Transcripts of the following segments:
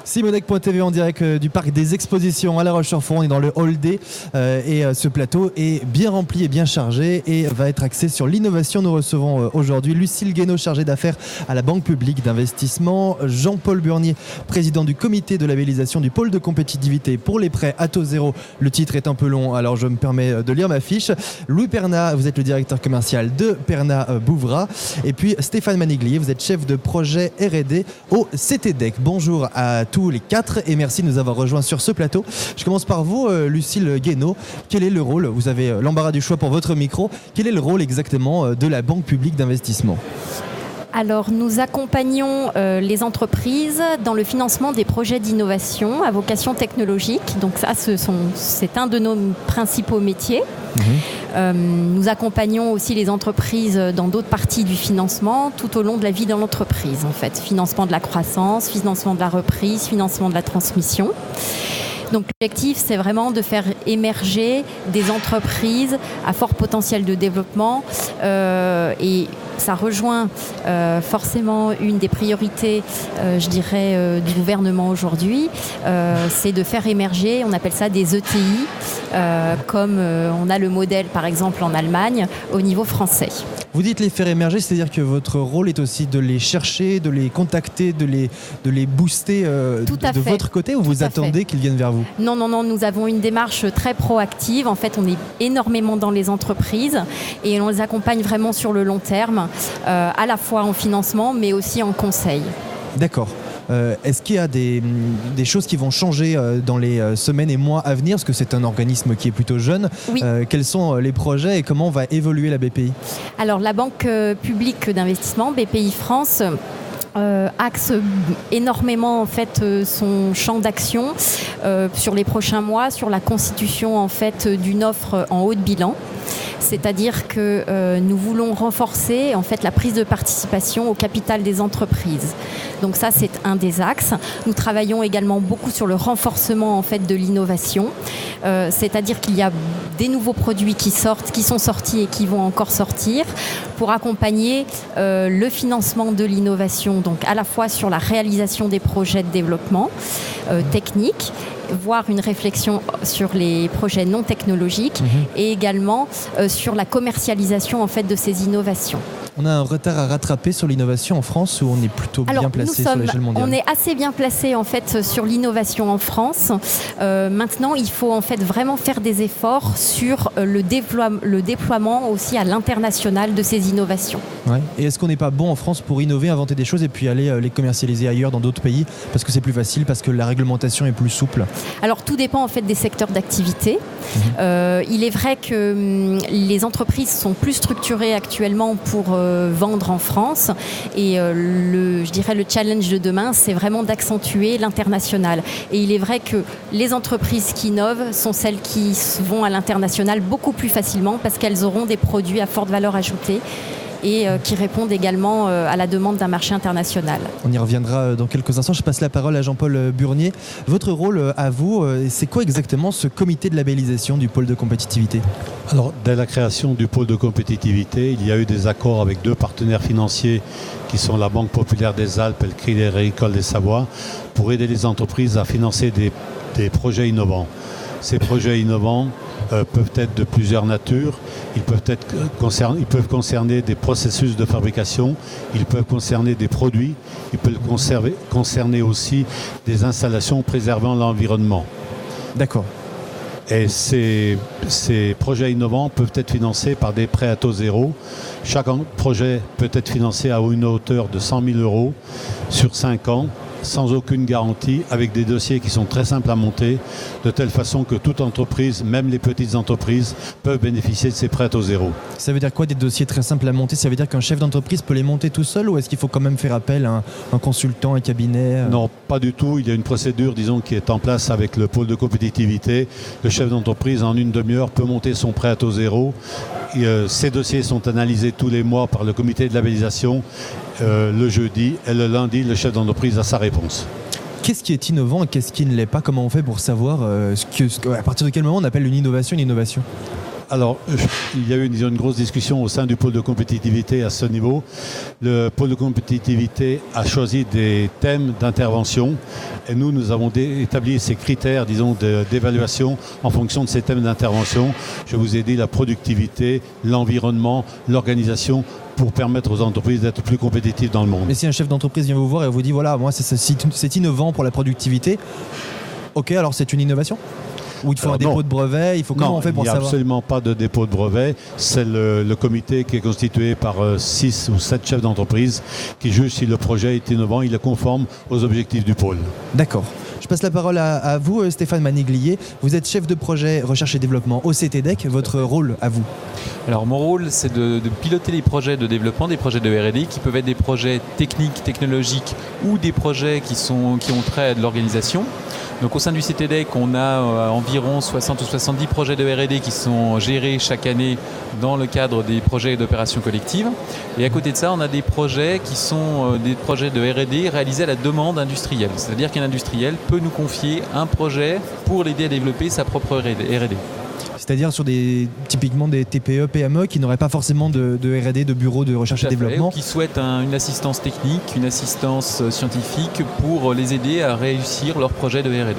Simonec.tv en direct du parc des expositions à La Roche-sur-Foron. On est dans le hall D et ce plateau est bien rempli et bien chargé et va être axé sur l'innovation. Nous recevons aujourd'hui Lucille Guénaud, chargée d'affaires à la Banque publique d'investissement, Jean-Paul Burnier, président du comité de labellisation du pôle de compétitivité pour les prêts à taux zéro. Le titre est un peu long, alors je me permets de lire ma fiche. Louis Perna, vous êtes le directeur commercial de Perna Bouvra. Et puis Stéphane Maniglier, vous êtes chef de projet R&D au CTDEC. Bonjour à tous les quatre et merci de nous avoir rejoints sur ce plateau. Je commence par vous, Lucille Guénaud. Quel est le rôle, vous avez l'embarras du choix pour votre micro, quel est le rôle exactement de la Banque publique d'investissement ? Alors, nous accompagnons les entreprises dans le financement des projets d'innovation à vocation technologique. Donc ça, c'est un de nos principaux métiers. Nous accompagnons aussi les entreprises dans d'autres parties du financement tout au long de la vie de l'entreprise, en fait. Financement de la croissance, financement de la reprise, financement de la transmission. Donc l'objectif, c'est vraiment de faire émerger des entreprises à fort potentiel de développement et ça rejoint forcément une des priorités, je dirais, du gouvernement aujourd'hui. C'est de faire émerger, on appelle ça des ETI, comme on a le modèle par exemple en Allemagne au niveau français. Vous dites les faire émerger, c'est-à-dire que votre rôle est aussi de les chercher, de les contacter, de les booster de votre côté, ou vous attendez qu'ils viennent vers vous ? Non, nous avons une démarche très proactive. En fait, on est énormément dans les entreprises et on les accompagne vraiment sur le long terme, à la fois en financement mais aussi en conseil. D'accord. Est-ce qu'il y a des choses qui vont changer dans les semaines et mois à venir ? Parce que c'est un organisme qui est plutôt jeune. Oui. Quels sont les projets et comment va évoluer la BPI ? Alors, la Banque publique d'investissement, BPI France, axe énormément en fait son champ d'action sur les prochains mois sur la constitution en fait d'une offre en haut de bilan. C'est-à-dire que nous voulons renforcer en fait la prise de participation au capital des entreprises. Donc ça, c'est un des axes. Nous travaillons également beaucoup sur le renforcement en fait de l'innovation. C'est-à-dire qu'il y a des nouveaux produits qui sont sortis et qui vont encore sortir pour accompagner le financement de l'innovation, donc à la fois sur la réalisation des projets de développement technique, voire une réflexion sur les projets non technologiques et également sur la commercialisation en fait de ces innovations. On a un retard à rattraper sur l'innovation en France ou on est plutôt bien placé sur l'échelle mondiale ? On est assez bien placé en fait sur l'innovation en France. Maintenant, il faut en fait vraiment faire des efforts sur le déploiement aussi à l'international de ces innovations. Ouais. Et est-ce qu'on n'est pas bon en France pour innover, inventer des choses et puis aller les commercialiser ailleurs dans d'autres pays parce que c'est plus facile, parce que la réglementation est plus souple ? Alors tout dépend en fait des secteurs d'activité. Il est vrai que les entreprises sont plus structurées actuellement pour vendre en France et je dirais le challenge de demain, c'est vraiment d'accentuer l'international. Et il est vrai que les entreprises qui innovent sont celles qui vont à l'international beaucoup plus facilement parce qu'elles auront des produits à forte valeur ajoutée et qui répondent également à la demande d'un marché international. On y reviendra dans quelques instants. Je passe la parole à Jean-Paul Burnier. Votre rôle à vous, c'est quoi exactement ce comité de labellisation du pôle de compétitivité ? Alors, dès la création du pôle de compétitivité, il y a eu des accords avec deux partenaires financiers qui sont la Banque populaire des Alpes et le Crédit agricole des Savoies pour aider les entreprises à financer des projets innovants. Ces projets innovants peuvent être de plusieurs natures. Ils peuvent concerner des processus de fabrication, ils peuvent concerner des produits, ils peuvent concerner aussi des installations préservant l'environnement. D'accord. Et ces projets innovants peuvent être financés par des prêts à taux zéro. Chaque projet peut être financé à une hauteur de 100 000 € sur 5 ans, sans aucune garantie, avec des dossiers qui sont très simples à monter, de telle façon que toute entreprise, même les petites entreprises, peuvent bénéficier de ces prêts à taux zéro. Ça veut dire quoi des dossiers très simples à monter ? Ça veut dire qu'un chef d'entreprise peut les monter tout seul ou est-ce qu'il faut quand même faire appel à un consultant, un cabinet ? Non, pas du tout. Il y a une procédure, disons, qui est en place avec le pôle de compétitivité. Le chef d'entreprise, en une demi-heure, peut monter son prêt à taux zéro. Ces dossiers sont analysés tous les mois par le comité de labellisation le jeudi et le lundi, le chef d'entreprise a sa réponse. Qu'est-ce qui est innovant et qu'est-ce qui ne l'est pas ? Comment on fait pour savoir à partir de quel moment on appelle une innovation ? Alors, il y a eu une grosse discussion au sein du pôle de compétitivité à ce niveau. Le pôle de compétitivité a choisi des thèmes d'intervention et nous avons établi ces critères, disons, d'évaluation en fonction de ces thèmes d'intervention. Je vous ai dit la productivité, l'environnement, l'organisation, pour permettre aux entreprises d'être plus compétitives dans le monde. Mais si un chef d'entreprise vient vous voir et vous dit voilà, moi c'est innovant pour la productivité, ok, alors c'est une innovation ? Ou il faut un dépôt de brevet, comment on fait pour savoir ? Il n'y a absolument pas de dépôt de brevet. C'est le comité qui est constitué par 6 ou 7 chefs d'entreprise qui jugent si le projet est innovant, il est conforme aux objectifs du pôle. D'accord. Je passe la parole à vous, Stéphane Maniglier. Vous êtes chef de projet recherche et développement au CTDEC. Votre rôle à vous ? Alors mon rôle, c'est de piloter les projets de développement, des projets de R&D qui peuvent être des projets techniques, technologiques ou des projets qui ont trait à de l'organisation. Donc au sein du CTDEC, on a environ 60 ou 70 projets de R&D qui sont gérés chaque année dans le cadre des projets d'opération collective. Et à côté de ça, on a des projets qui sont des projets de R&D réalisés à la demande industrielle. C'est-à-dire qu'un industriel peut nous confier un projet pour l'aider à développer sa propre R&D. C'est-à-dire sur typiquement des TPE, PME qui n'auraient pas forcément de R&D, de bureau de recherche et développement. Ou qui souhaitent une assistance technique, une assistance scientifique pour les aider à réussir leur projet de R&D.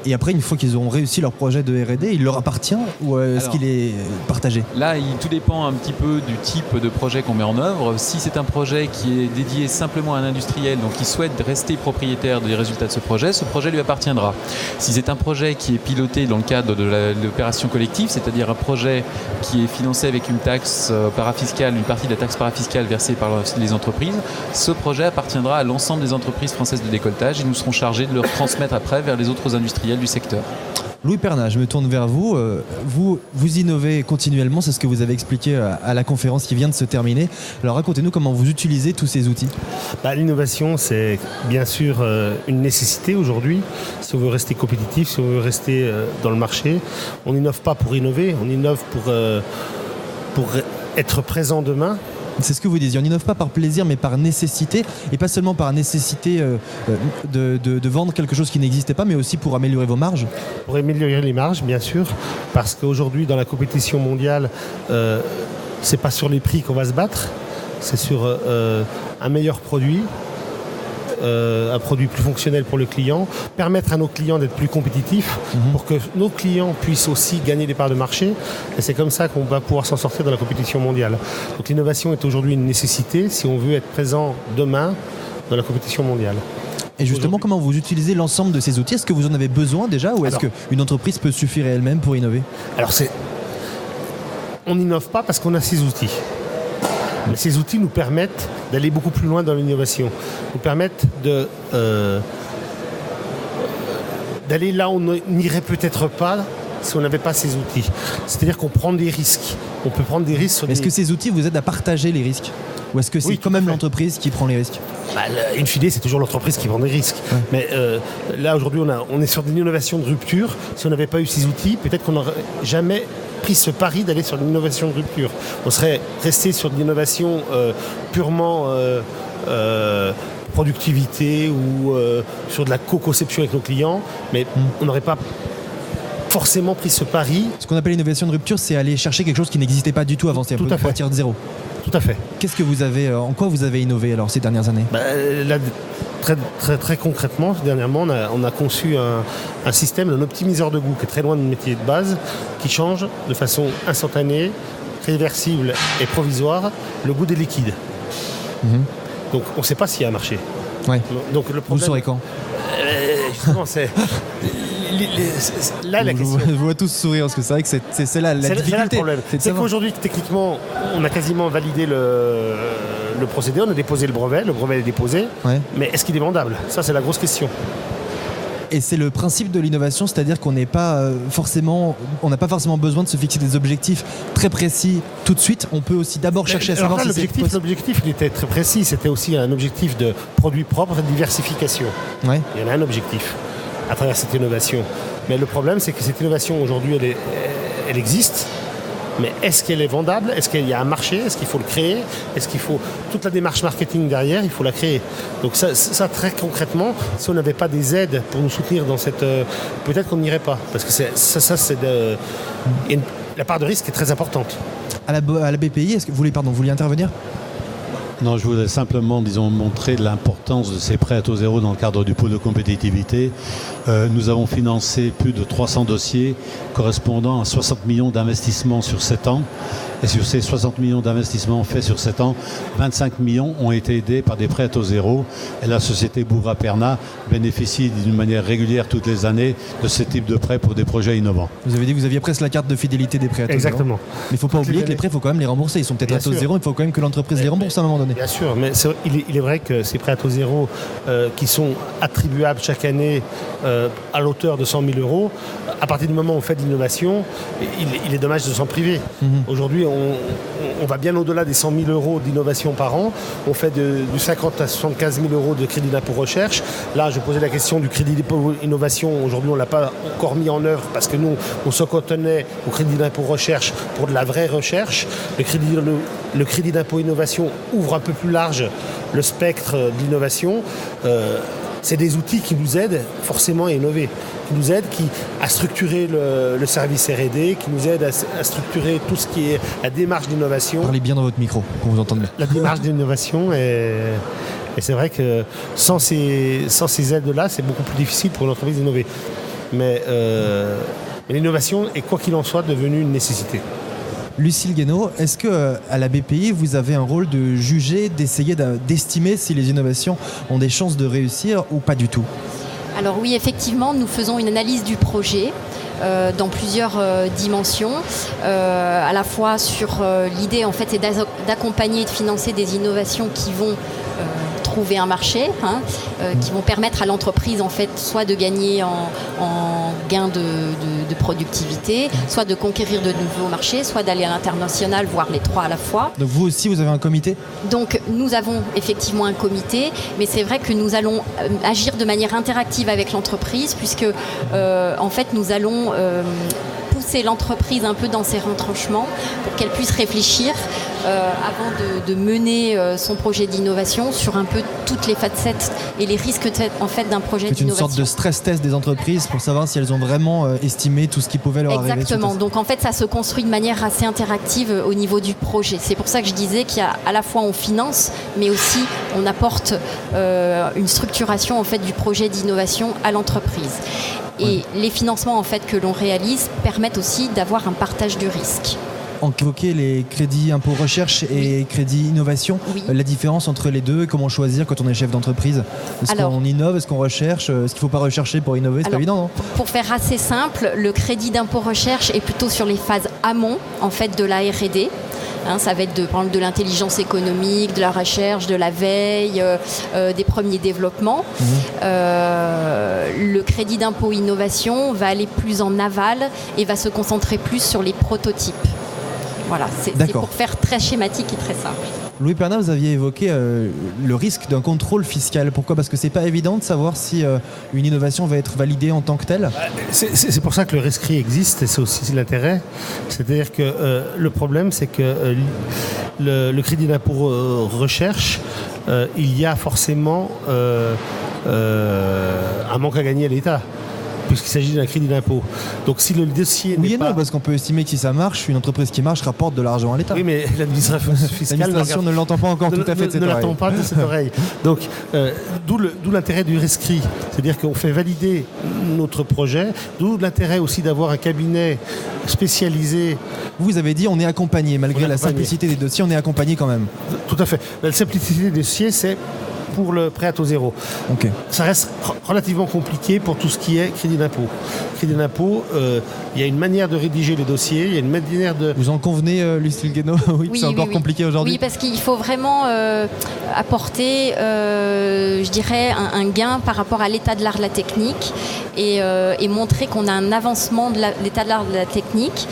Et après, une fois qu'ils auront réussi leur projet de R&D, il leur appartient ou est-ce qu'il est partagé ? Là, tout dépend un petit peu du type de projet qu'on met en œuvre. Si c'est un projet qui est dédié simplement à un industriel, donc qui souhaite rester propriétaire des résultats de ce projet lui appartiendra. Si c'est un projet qui est piloté dans le cadre de l'opération collective, c'est-à-dire un projet qui est financé avec une taxe parafiscale, une partie de la taxe parafiscale versée par les entreprises, ce projet appartiendra à l'ensemble des entreprises françaises de décolletage et nous serons chargés de le transmettre après vers les autres industriels du secteur. Louis Perna, je me tourne vers vous. Vous innovez continuellement, c'est ce que vous avez expliqué à la conférence qui vient de se terminer. Alors racontez-nous comment vous utilisez tous ces outils. L'innovation, c'est bien sûr une nécessité aujourd'hui. Si on veut rester compétitif, si on veut rester dans le marché, on n'innove pas pour innover, on innove pour être présent demain. C'est ce que vous disiez, on n'innove pas par plaisir mais par nécessité, et pas seulement par nécessité de vendre quelque chose qui n'existait pas, mais aussi pour améliorer vos marges. Pour améliorer les marges, bien sûr, parce qu'aujourd'hui dans la compétition mondiale, c'est pas sur les prix qu'on va se battre, c'est sur un meilleur produit, un produit plus fonctionnel pour le client, permettre à nos clients d'être plus compétitifs pour que nos clients puissent aussi gagner des parts de marché. Et c'est comme ça qu'on va pouvoir s'en sortir dans la compétition mondiale. Donc l'innovation est aujourd'hui une nécessité si on veut être présent demain dans la compétition mondiale. Et justement, comment vous utilisez l'ensemble de ces outils ? Est-ce que vous en avez besoin déjà ou est-ce qu'une entreprise peut suffire elle-même pour innover ? Alors on n'innove pas parce qu'on a ces outils. Mais ces outils nous permettent d'aller beaucoup plus loin dans l'innovation, nous permettent d'aller là où on n'irait peut-être pas si on n'avait pas ces outils. C'est-à-dire qu'on prend des risques. On peut prendre des risques sur Est-ce que ces outils vous aident à partager les risques ? Ou est-ce que c'est quand même l'entreprise qui prend les risques ? In fine, c'est toujours l'entreprise qui prend des risques. Ouais. Mais là, aujourd'hui, on est sur une innovation de rupture. Si on n'avait pas eu ces outils, peut-être qu'on n'aurait jamais pris ce pari d'aller sur l'innovation de rupture. On serait resté sur de l'innovation purement productivité ou sur de la co-conception avec nos clients, mais on n'aurait pas forcément pris ce pari. Ce qu'on appelle l'innovation de rupture, c'est aller chercher quelque chose qui n'existait pas du tout avant, c'est-à-dire partir de zéro. Tout à fait. Qu'est-ce que vous avez, en quoi vous avez innové alors ces dernières années ? Là, très concrètement, dernièrement, on a conçu un système, un optimiseur de goût qui est très loin de notre métier de base, qui change de façon instantanée, réversible et provisoire le goût des liquides. Donc on ne sait pas s'il y a un marché. Ouais. Donc, le problème, vous le saurez quand justement, c'est... Là, la question. Je vois tous sourire parce que c'est vrai que c'est là la difficulté. C'est là le problème. C'est qu'aujourd'hui, techniquement, on a quasiment validé le procédé, on a déposé le brevet est déposé, mais est-ce qu'il est vendable ? Ça, c'est la grosse question. Et c'est le principe de l'innovation, c'est-à-dire qu'on n'a pas forcément besoin de se fixer des objectifs très précis tout de suite. On peut aussi d'abord chercher à savoir si c'est possible. L'objectif, il était très précis. C'était aussi un objectif de produits propres et de diversification. Ouais. Il y en a un objectif à travers cette innovation. Mais le problème, c'est que cette innovation, aujourd'hui, elle existe. Mais est-ce qu'elle est vendable ? Est-ce qu'il y a un marché ? Est-ce qu'il faut le créer ? Est-ce qu'il faut toute la démarche marketing derrière ? Il faut la créer. Donc ça très concrètement, si on n'avait pas des aides pour nous soutenir dans cette... peut-être qu'on n'irait pas. Parce que la part de risque est très importante. À la BPI, est-ce que vous vouliez intervenir ? Non, je voulais simplement, montrer l'importance de ces prêts à taux zéro dans le cadre du pôle de compétitivité. Nous avons financé plus de 300 dossiers correspondant à 60 millions d'investissements sur 7 ans. Et sur ces 60 millions d'investissements faits sur 7 ans, 25 millions ont été aidés par des prêts à taux zéro. Et la société Bourra-Perna bénéficie d'une manière régulière toutes les années de ce type de prêts pour des projets innovants. Vous avez dit que vous aviez presque la carte de fidélité des prêts à taux zéro. Exactement. Mais il ne faut pas oublier que les prêts, il faut quand même les rembourser. Ils sont peut-être à taux zéro, il faut quand même que l'entreprise les rembourse à un moment donné. Bien sûr, mais il est vrai que ces prêts à taux zéro qui sont attribuables chaque année à l'auteur de 100 000 euros, à partir du moment où on fait de l'innovation, il est dommage de s'en priver. Aujourd'hui, on va bien au-delà des 100 000 euros d'innovation par an. On fait du 50 à 75 000 euros de crédit d'impôt recherche. Là, je posais la question du crédit d'impôt innovation. Aujourd'hui, on ne l'a pas encore mis en œuvre parce que nous, on se cantonnait au crédit d'impôt recherche pour de la vraie recherche. Le crédit d'impôt innovation ouvre un peu plus large le spectre de l'innovation. C'est des outils qui nous aident forcément à innover, qui nous aident à structurer le service R&D, qui nous aident à structurer tout ce qui est la démarche d'innovation. Parlez bien dans votre micro, qu'on vous entende bien. La démarche d'innovation, et c'est vrai que sans ces aides-là, c'est beaucoup plus difficile pour une entreprise d'innover. Mais l'innovation est, quoi qu'il en soit, devenue une nécessité. Lucille Guénaud, est-ce qu'à la BPI, vous avez un rôle de juger, d'essayer d'estimer si les innovations ont des chances de réussir ou pas du tout ? Alors oui, effectivement, nous faisons une analyse du projet dans plusieurs dimensions. À la fois sur l'idée, en fait, c'est d'accompagner et de financer des innovations qui vont trouver un marché, qui vont permettre à l'entreprise, en fait, soit de gagner en gain de productivité, soit de conquérir de nouveaux marchés, soit d'aller à l'international, voire les trois à la fois. Donc vous aussi, vous avez un comité ? Donc nous avons effectivement un comité, mais c'est vrai que nous allons agir de manière interactive avec l'entreprise, puisque en fait nous allons pousser l'entreprise un peu dans ses retranchements pour qu'elle puisse réfléchir avant de mener son projet d'innovation sur un peu toutes les facettes et les risques en fait d'un projet d'innovation. C'est une sorte de stress test des entreprises pour savoir si elles ont vraiment estimé tout ce qui pouvait leur arriver. Exactement. Donc en fait ça se construit de manière assez interactive au niveau du projet. C'est pour ça que je disais qu'il y a à la fois on finance, mais aussi on apporte une structuration en fait du projet d'innovation à l'entreprise. Et les financements en fait que l'on réalise permettent aussi d'avoir un partage du risque. On évoquait les crédits impôt recherche et crédits innovation. La différence entre les deux, comment choisir quand on est chef d'entreprise ? Est-ce qu'on innove, est-ce qu'on recherche ? Est-ce qu'il ne faut pas rechercher pour innover ? C'est pas évident, non ? Pour faire assez simple, le crédit d'impôt recherche est plutôt sur les phases amont en fait, de la R&D. Ça va être par exemple de l'intelligence économique, de la recherche, de la veille, des premiers développements. Le crédit d'impôt innovation va aller plus en aval et va se concentrer plus sur les prototypes. Voilà, c'est pour faire très schématique et très simple. Louis Perna, vous aviez évoqué le risque d'un contrôle fiscal. Pourquoi ? Parce que c'est pas évident de savoir si une innovation va être validée en tant que telle. C'est pour ça que le rescrit existe et c'est aussi l'intérêt. C'est-à-dire que le problème, c'est que le crédit d'impôt recherche, il y a forcément un manque à gagner à l'État, puisqu'il s'agit d'un crédit d'impôt. Donc si le dossier n'est pas... Oui et non, parce qu'on peut estimer que si ça marche, une entreprise qui marche rapporte de l'argent à l'État. Oui, mais l'administration fiscale ne l'entend pas encore tout à fait de cette oreille. Ne l'entend pas de cette oreille. Donc d'où l'intérêt du rescrit. C'est-à-dire qu'on fait valider notre projet, d'où l'intérêt aussi d'avoir un cabinet spécialisé. Vous avez dit on est accompagné, malgré la simplicité des dossiers, on est accompagné quand même. Tout à fait. La simplicité des dossiers, c'est pour le prêt à taux zéro. Okay. Ça reste relativement compliqué pour tout ce qui est crédit d'impôt. Crédit d'impôt, il y a une manière de rédiger les dossiers, il y a une manière de... Vous en convenez, Lucille Guénaud ? Oui, c'est encore compliqué aujourd'hui. Oui, parce qu'il faut vraiment apporter, je dirais, un gain par rapport à l'état de l'art de la technique et montrer qu'on a un avancement de l'état de l'art de la technique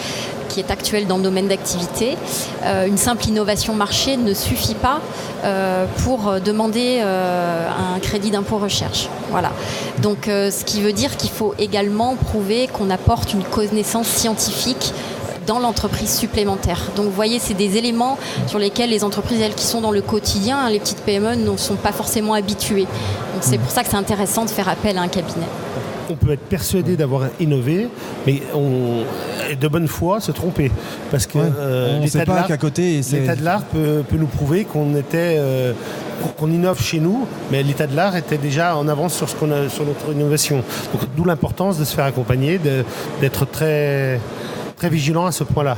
qui est actuel dans le domaine d'activité. Une simple innovation marché ne suffit pas pour demander un crédit d'impôt recherche. Voilà. Donc, ce qui veut dire qu'il faut également prouver qu'on apporte une connaissance scientifique dans l'entreprise supplémentaire. Donc vous voyez, c'est des éléments sur lesquels les entreprises, elles qui sont dans le quotidien, les petites PME ne sont pas forcément habituées. Donc c'est pour ça que c'est intéressant de faire appel à un cabinet. on peut être persuadé d'avoir innové, mais on est de bonne foi se tromper. Parce que l'état de l'art peut nous prouver qu'on innove chez nous, mais l'état de l'art était déjà en avance sur notre innovation. Donc, d'où l'importance de se faire accompagner, d'être très, très vigilant à ce point-là.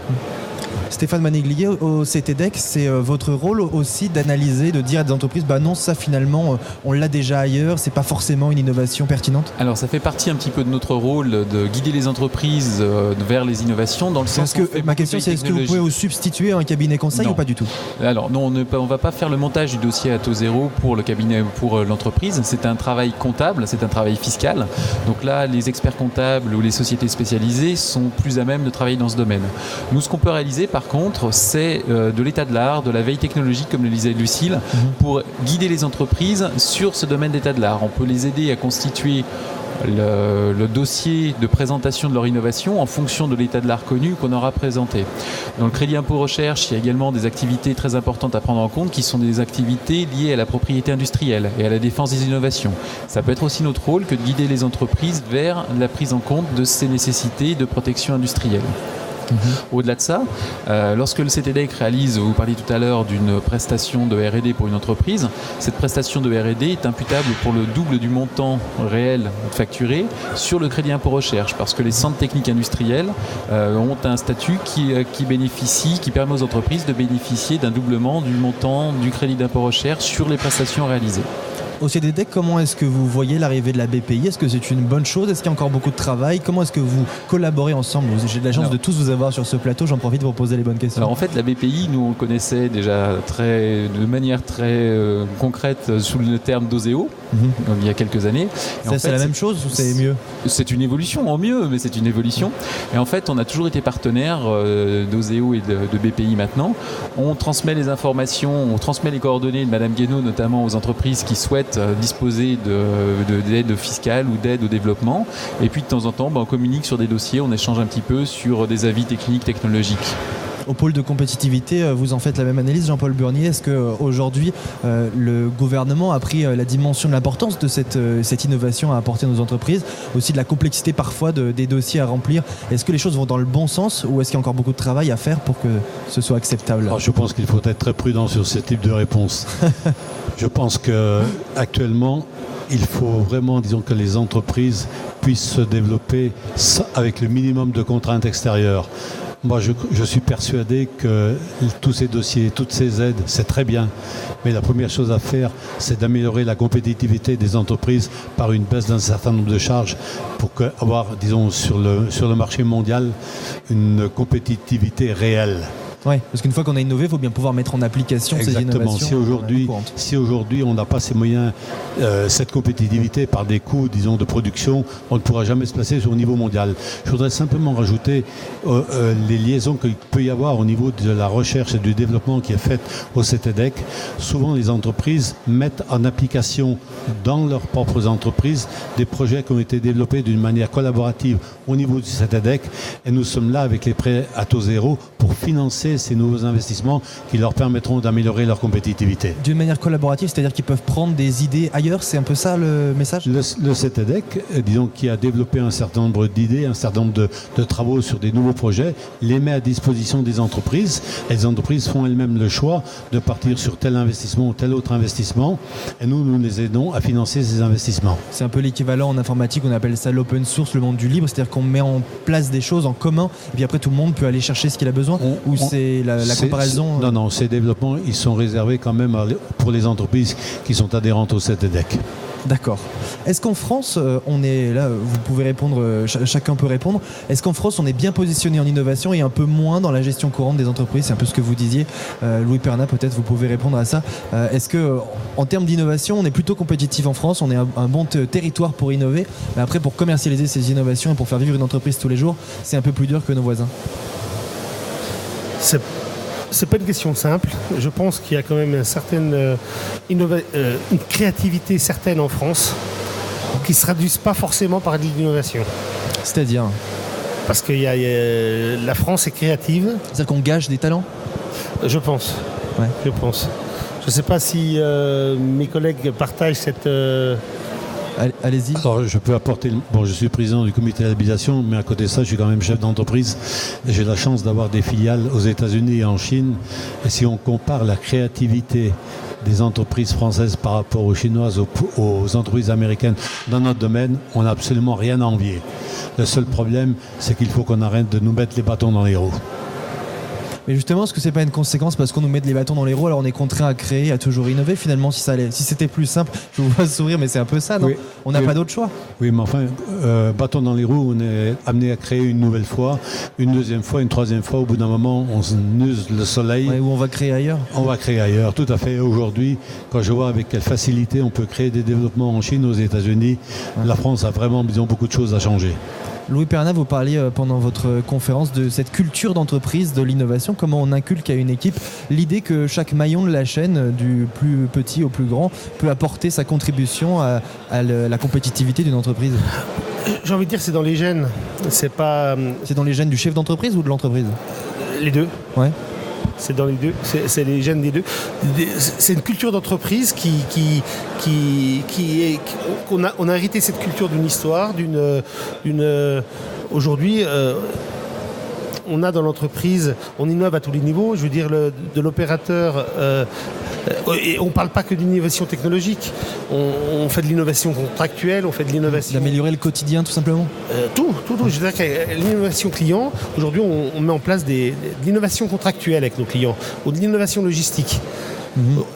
Stéphane Maniglier, au CTDEC, c'est votre rôle aussi d'analyser, de dire à des entreprises, non, ça finalement, on l'a déjà ailleurs, c'est pas forcément une innovation pertinente? Alors ça fait partie un petit peu de notre rôle de guider les entreprises vers les innovations, dans le sens ma question c'est, est-ce que vous pouvez vous substituer à un cabinet conseil ou pas du tout? Alors non, on ne va pas faire le montage du dossier à taux zéro pour le cabinet, pour l'entreprise. C'est un travail comptable, c'est un travail fiscal. Donc là, les experts comptables ou les sociétés spécialisées sont plus à même de travailler dans ce domaine. Nous, ce qu'on peut réaliser par contre, c'est de l'état de l'art, de la veille technologique, comme le disait Lucille, pour guider les entreprises sur ce domaine d'état de l'art. On peut les aider à constituer le dossier de présentation de leur innovation en fonction de l'état de l'art connu qu'on aura présenté. Dans le crédit impôt recherche, il y a également des activités très importantes à prendre en compte qui sont des activités liées à la propriété industrielle et à la défense des innovations. Ça peut être aussi notre rôle que de guider les entreprises vers la prise en compte de ces nécessités de protection industrielle. Au-delà de ça, lorsque le CTDEC réalise, vous parliez tout à l'heure d'une prestation de R&D pour une entreprise, cette prestation de R&D est imputable pour le double du montant réel facturé sur le crédit impôt recherche, parce que les centres techniques industriels ont un statut qui permet aux entreprises de bénéficier d'un doublement du montant du crédit d'impôt recherche sur les prestations réalisées. Au CTDEC, comment est-ce que vous voyez l'arrivée de la BPI? Est-ce que c'est une bonne chose? Est-ce qu'il y a encore beaucoup de travail? Comment est-ce que vous collaborez ensemble? J'ai de la chance de tous vous avoir sur ce plateau, j'en profite pour poser les bonnes questions. Alors en fait, la BPI, nous on le connaissait déjà de manière très concrète sous le terme d'OSEO, il y a quelques années. C'est la même chose ou c'est mieux? C'est une évolution, en mieux, mais c'est une évolution. Et en fait, on a toujours été partenaires d'OSEO et de BPI maintenant. On transmet les informations, on transmet les coordonnées de Madame Guénaud, notamment aux entreprises qui souhaitent disposer d'aide fiscale ou d'aide au développement. Et puis de temps en temps, on communique sur des dossiers, on échange un petit peu sur des avis techniques, technologiques. Au pôle de compétitivité, vous en faites la même analyse, Jean-Paul Burnier. Est-ce qu'aujourd'hui, le gouvernement a pris la dimension de l'importance de cette innovation à apporter à nos entreprises, aussi de la complexité parfois des dossiers à remplir? Est-ce que les choses vont dans le bon sens ou est-ce qu'il y a encore beaucoup de travail à faire pour que ce soit acceptable? Alors, je pense qu'il faut être très prudent sur ce type de réponse. Je pense qu'actuellement, il faut vraiment, que les entreprises puissent se développer avec le minimum de contraintes extérieures. Moi, je suis persuadé que tous ces dossiers, toutes ces aides, c'est très bien. Mais la première chose à faire, c'est d'améliorer la compétitivité des entreprises par une baisse d'un certain nombre de charges pour avoir, sur le marché mondial, une compétitivité réelle. Oui, parce qu'une fois qu'on a innové, il faut bien pouvoir mettre en application ces innovations. Si aujourd'hui on n'a pas ces moyens, cette compétitivité par des coûts, de production, on ne pourra jamais se placer au niveau mondial. Je voudrais simplement rajouter les liaisons qu'il peut y avoir au niveau de la recherche et du développement qui est faite au CTDEC. Souvent, les entreprises mettent en application dans leurs propres entreprises des projets qui ont été développés d'une manière collaborative au niveau du CTDEC. Et nous sommes là avec les prêts à taux zéro pour financer ces nouveaux investissements qui leur permettront d'améliorer leur compétitivité. D'une manière collaborative, c'est-à-dire qu'ils peuvent prendre des idées ailleurs, c'est un peu ça le message? Le CTDEC, qui a développé un certain nombre d'idées, un certain nombre de travaux sur des nouveaux projets, les met à disposition des entreprises. Et les entreprises font elles-mêmes le choix de partir sur tel investissement ou tel autre investissement. Et nous les aidons à financer ces investissements. C'est un peu l'équivalent en informatique, on appelle ça l'open source, le monde du libre, c'est-à-dire qu'on met en place des choses en commun, et puis après tout le monde peut aller chercher ce qu'il a besoin, c'est la comparaison? Non, ces développements, ils sont réservés quand même pour les entreprises qui sont adhérentes au CTDEC. D'accord. Est-ce qu'en France, on est là, vous pouvez répondre, chacun peut répondre, est-ce qu'en France, on est bien positionné en innovation et un peu moins dans la gestion courante des entreprises? C'est un peu ce que vous disiez. Louis Perna, peut-être vous pouvez répondre à ça. Est-ce qu'en termes d'innovation, on est plutôt compétitif en France, on est un bon territoire pour innover, mais après, pour commercialiser ces innovations et pour faire vivre une entreprise tous les jours, c'est un peu plus dur que nos voisins? C'est pas une question simple. Je pense qu'il y a quand même une créativité certaine en France qui ne se traduisent pas forcément par de l'innovation. C'est-à-dire? Parce que la France est créative. C'est-à-dire qu'on gage des talents? Je pense. Ouais. Je pense. Je ne sais pas si mes collègues partagent Allez-y. Alors, je peux apporter. Bon, je suis président du comité d'habilitation, mais à côté de ça, je suis quand même chef d'entreprise. Et j'ai la chance d'avoir des filiales aux États-Unis et en Chine. Et si on compare la créativité des entreprises françaises par rapport aux chinoises, aux entreprises américaines dans notre domaine, on n'a absolument rien à envier. Le seul problème, c'est qu'il faut qu'on arrête de nous mettre les bâtons dans les roues. Mais justement, est-ce que c'est pas une conséquence parce qu'on nous met les bâtons dans les roues, alors on est contraint à créer, à toujours innover finalement si c'était plus simple, je vous vois sourire, mais c'est un peu ça, non? Oui. On n'a pas d'autre choix. Oui, mais enfin, bâton dans les roues, on est amené à créer une nouvelle fois, une deuxième fois, une troisième fois. Au bout d'un moment, on use le soleil. Ouais, ou on va créer ailleurs. On va créer ailleurs, tout à fait. Aujourd'hui, quand je vois avec quelle facilité on peut créer des développements en Chine, aux États-Unis, la France a vraiment, disons, beaucoup de choses à changer. Louis Perna, vous parliez pendant votre conférence de cette culture d'entreprise, de l'innovation, comment on inculque à une équipe l'idée que chaque maillon de la chaîne, du plus petit au plus grand, peut apporter sa contribution à la compétitivité d'une entreprise. J'ai envie de dire c'est dans les gènes. C'est dans les gènes du chef d'entreprise ou de l'entreprise? Les deux. Ouais. C'est dans les deux, c'est les gènes des deux. C'est une culture d'entreprise on a hérité cette culture d'une histoire, aujourd'hui. On a dans l'entreprise, on innove à tous les niveaux, je veux dire de l'opérateur, et on ne parle pas que d'innovation technologique, on fait de l'innovation contractuelle, on fait de l'innovation... D'améliorer le quotidien tout simplement. Tout. Je veux dire que l'innovation client, aujourd'hui on met en place de l'innovation contractuelle avec nos clients, ou de l'innovation logistique.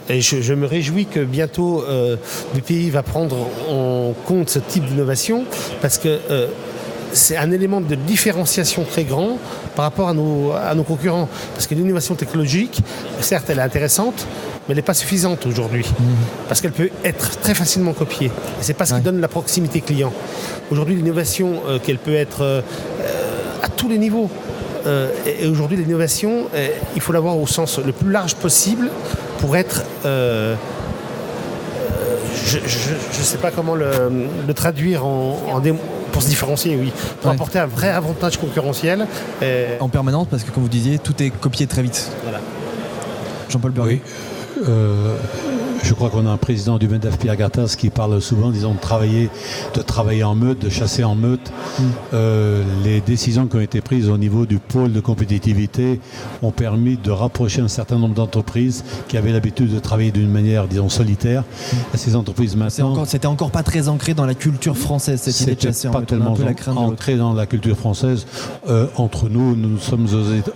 Et je me réjouis que bientôt BPI va prendre en compte ce type d'innovation, parce que c'est un élément de différenciation très grand par rapport à nos concurrents. Parce que l'innovation technologique, certes, elle est intéressante, mais elle n'est pas suffisante aujourd'hui. Parce qu'elle peut être très facilement copiée. Et c'est pas ce qui donne la proximité client. Aujourd'hui, l'innovation, qu'elle peut être à tous les niveaux. Et aujourd'hui, l'innovation, il faut l'avoir au sens le plus large possible pour être... je ne sais pas comment le traduire pour se différencier, oui. Pour apporter un vrai avantage concurrentiel. En permanence, parce que comme vous disiez, tout est copié très vite. Voilà. Jean-Paul Burguet. Oui. Je crois qu'on a un président du MEDEF, Pierre Gattaz, qui parle souvent, disons, de travailler en meute, de chasser en meute. Les décisions qui ont été prises au niveau du pôle de compétitivité ont permis de rapprocher un certain nombre d'entreprises qui avaient l'habitude de travailler d'une manière, disons, solitaire. Et ces entreprises maintenant... C'était encore pas très ancré dans la culture française, cette idée de chasser en meute. C'était pas tellement ancré dans la culture française. Entre nous sommes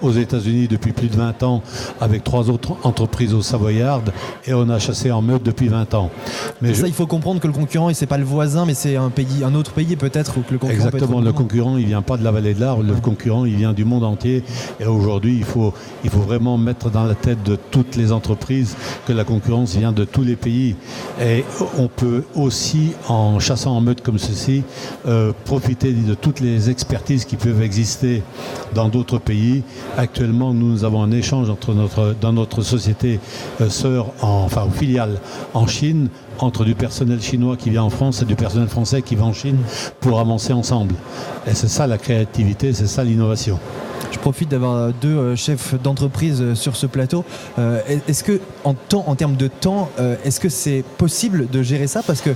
aux États-Unis depuis plus de 20 ans avec 3 autres entreprises au Savoyard et on a chassé en meute depuis 20 ans. Mais ça, il faut comprendre que le concurrent, c'est pas le voisin, mais c'est un autre pays peut-être, ou que le concurrent. Exactement, le concurrent, il vient pas de la vallée de l'Arve, le concurrent, il vient du monde entier. Et aujourd'hui, il faut vraiment mettre dans la tête de toutes les entreprises que la concurrence vient de tous les pays. Et on peut aussi, en chassant en meute comme ceci, profiter de toutes les expertises qui peuvent exister dans d'autres pays. Actuellement, nous avons un échange dans notre société sœur, aux filiales en Chine, entre du personnel chinois qui vient en France et du personnel français qui va en Chine pour avancer ensemble. Et c'est ça la créativité, c'est ça l'innovation. Je profite d'avoir 2 chefs d'entreprise sur ce plateau. Est-ce que, en termes de temps, est-ce que c'est possible de gérer ça? Parce que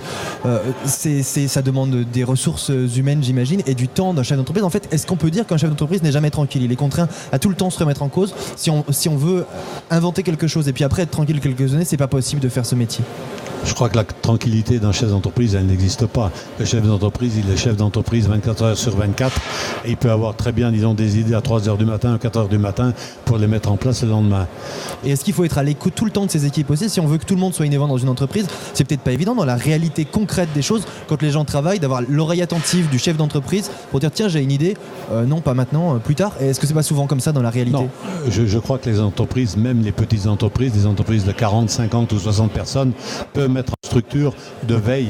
ça demande des ressources humaines, j'imagine, et du temps d'un chef d'entreprise. En fait, est-ce qu'on peut dire qu'un chef d'entreprise n'est jamais tranquille? Il est contraint à tout le temps se remettre en cause. Si on veut inventer quelque chose et puis après être tranquille quelques années, c'est pas possible de faire ce métier. Je crois que la tranquillité d'un chef d'entreprise, elle n'existe pas. Le chef d'entreprise, il est chef d'entreprise 24 heures sur 24 et il peut avoir très bien, disons, des idées à 3 heures du matin, à 4 heures du matin pour les mettre en place le lendemain. Et est-ce qu'il faut être à l'écoute tout le temps de ses équipes aussi? Si on veut que tout le monde soit innovant dans une entreprise, c'est peut-être pas évident dans la réalité concrète des choses, quand les gens travaillent, d'avoir l'oreille attentive du chef d'entreprise pour dire tiens, j'ai une idée, non, pas maintenant, plus tard. Et est-ce que c'est pas souvent comme ça dans la réalité? Non, je crois que les entreprises, même les petites entreprises, des entreprises de 40, 50 ou 60 personnes, peuvent mettre en structure de veille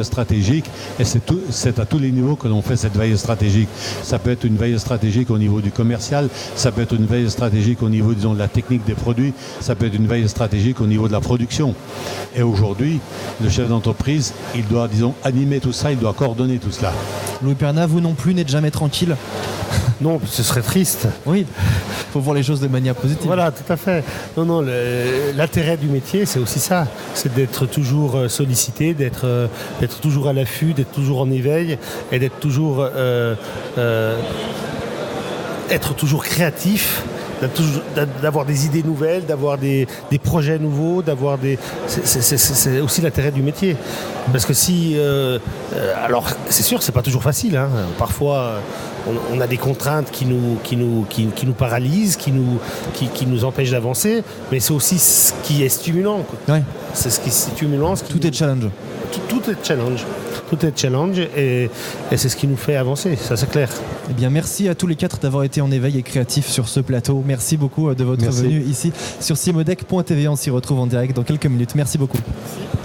stratégique, et c'est à tous les niveaux que l'on fait cette veille stratégique. Ça peut être une veille stratégique au niveau du commercial, ça peut être une veille stratégique au niveau, disons, de la technique des produits, ça peut être une veille stratégique au niveau de la production. Et aujourd'hui, le chef d'entreprise, il doit, disons, animer tout ça, il doit coordonner tout cela. Louis Perna, vous non plus n'êtes jamais tranquille? Non, ce serait triste. Oui, il faut voir les choses de manière positive. Voilà, tout à fait. Non, l'intérêt du métier, c'est aussi ça. C'est d'être toujours sollicité, d'être toujours à l'affût, d'être toujours en éveil et d'être toujours créatif, d'avoir des idées nouvelles, d'avoir des projets nouveaux, c'est aussi l'intérêt du métier. Parce que alors c'est sûr, c'est pas toujours facile, hein. Parfois on a des contraintes qui nous paralysent, qui nous empêchent d'avancer, mais c'est aussi ce qui est stimulant, quoi. Ouais. C'est ce qui est stimulant. Tout est challenge. Tout est challenge. Tout est challenge et c'est ce qui nous fait avancer, ça c'est clair. Eh bien, merci à tous les 4 d'avoir été en éveil et créatifs sur ce plateau. Merci beaucoup de votre venue ici sur Simodec.tv. On s'y retrouve en direct dans quelques minutes. Merci beaucoup. Merci.